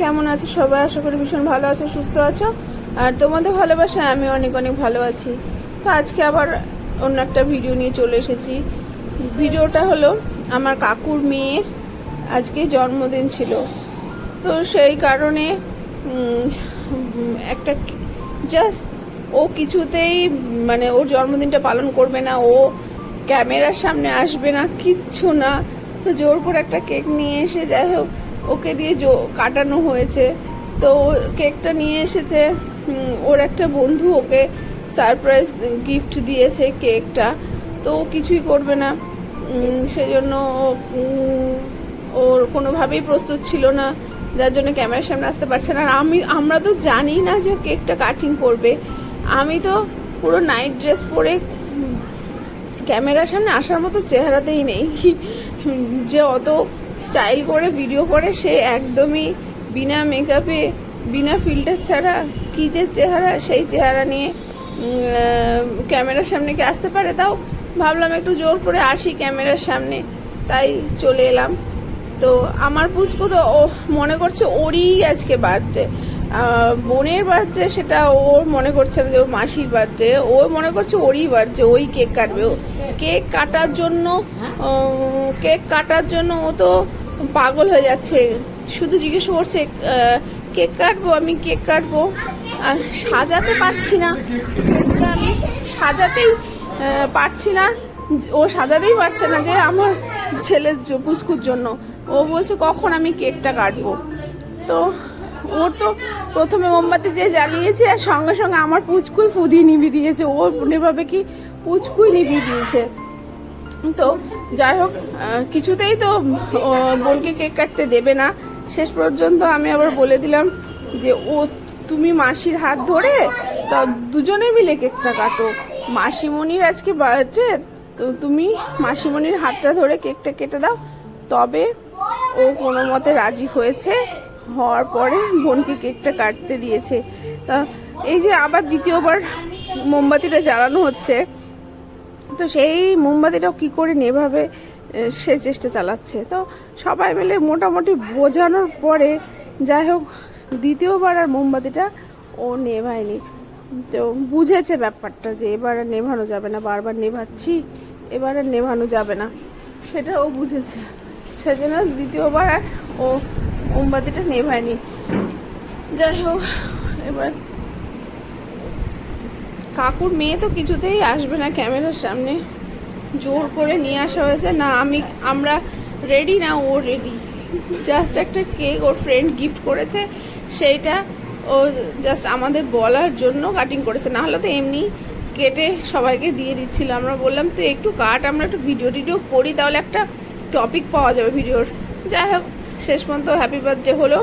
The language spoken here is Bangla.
কেমন আছো সবাই? আশা করি ভীষণ ভালো আছো, সুস্থ আছো, আর তোমাদের ভালোবাসায় আমি অনেক অনেক ভালো আছি। তো আজকে আবার অন্য একটা ভিডিও নিয়ে চলে এসেছি। ভিডিওটা হলো আমার কাকুর মেয়ের আজকে জন্মদিন ছিল, তো সেই কারণে একটা জাস্ট ও কিছুতেই মানে ওর জন্মদিনটা পালন করবে না, ও ক্যামেরার সামনে আসবে না, কিচ্ছু না। তো জোর করে একটা কেক নিয়ে এসে যাই হোক ওকে দিয়ে কাটানো হয়েছে। তো কেকটা নিয়ে এসেছে, ওর একটা বন্ধু ওকে সারপ্রাইজ গিফট দিয়েছে কেকটা, তো ও কিছুই করবে না। সেই জন্য ওর কোনোভাবেই প্রস্তুত ছিল না, যার জন্য ক্যামেরার সামনে আসতে পারছে না। আর আমরা তো জানি না যে কেকটা কাটিং করবে। আমি তো পুরো নাইট ড্রেস পরে ক্যামেরার সামনে আসার মতো চেহারাতেই নেই। যে অত স্টাইল করে ভিডিও করে সে একদমই বিনা মেকআপে বিনা ফিল্টার ছাড়া কি যে চেহারা, সেই চেহারা নিয়ে ক্যামেরার সামনে কি আসতে পারে? তাও ভাবলাম একটু জোর করে আসি ক্যামেরার সামনে, তাই চলে এলাম। তো আমার পুচকু তো ও মনে করছে ওরই আজকে বার্থডে, বোনের বার্থডে সেটা ওর মনে করছে যে ওর মাসির বার্থডে, ও মনে করছে ওরই বার্থডে, ওই কেক কাটবে। কেক কাটার জন্য ও তো পাগল হয়ে যাচ্ছে, শুধু জিজ্ঞেস করছে কেক কাটবো, আমি কেক কাটবো। আর সাজাতে পারছি না, কেকটা আমি সাজাতেই পারছি না, ও সাজাতেই পারছে না যে আমার ছেলের পুচকুর জন্য। ও বলছে কখন আমি কেকটা কাটবো। তো ওর তো প্রথমে মোমবাতি যে জ্বালিয়েছে আর সঙ্গে সঙ্গে আমার পুচকুই ফুদিয়ে নিবি দিয়েছে, ও ভাবে কি পুচকুই নিবি দিয়েছে। তো যাই হোক, কিছুতেই তো বোনকে কেক কাটতে দেবে না। শেষ পর্যন্ত আমি আবার বলে দিলাম যে তুমি মাসির হাত ধরে তা দুজনে মিলে কেকটা কাটো, মাসিমণির আজকে বার্থডে, তো তুমি মাসিমণির হাতটা ধরে কেকটা কেটে দাও। তবে ও কোনো মতে রাজি হয়েছে, হওয়ার পরে বোনকে কেকটা কাটতে দিয়েছে। তা এই যে আবার দ্বিতীয়বার মোমবাতিটা জ্বালানো হচ্ছে, তো সেই মোমবাতিটাও কি করে নেভাবে সে চেষ্টা চালাচ্ছে। তো সবাই মিলে মোটামুটি বোঝানোর পরে যাই হোক দ্বিতীয়বার আর মোমবাতিটা ও নেভায়নি। তো বুঝেছে ব্যাপারটা যে এবার আর নেভানো যাবে না, বারবার নেভাচ্ছি, এবার আর নেভানো যাবে না, সেটা ও বুঝেছে। সেজন্য দ্বিতীয়বার আর ও মোমবাতিটা নেভায়নি। যাই হোক, এবার কাকুর মেয়ে তো কিছুতেই আসবে না ক্যামেরার সামনে, জোর করে নিয়ে আসা হয়েছে। না আমরা রেডি না, ও রেডি। জাস্ট একটা কেক ওর ফ্রেন্ড গিফট করেছে, সেইটা ও জাস্ট আমাদের বলার জন্য কাটিং করেছে, না হলে তো এমনি কেটে সবাইকে দিয়ে দিচ্ছিল। আমরা বললাম তুই একটু কাট, আমরা একটু ভিডিও করি, তাহলে একটা টপিক পাওয়া যাবে ভিডিওর। যাই হোক, শেষ পর্যন্ত হ্যাপি বার্থডে হলো।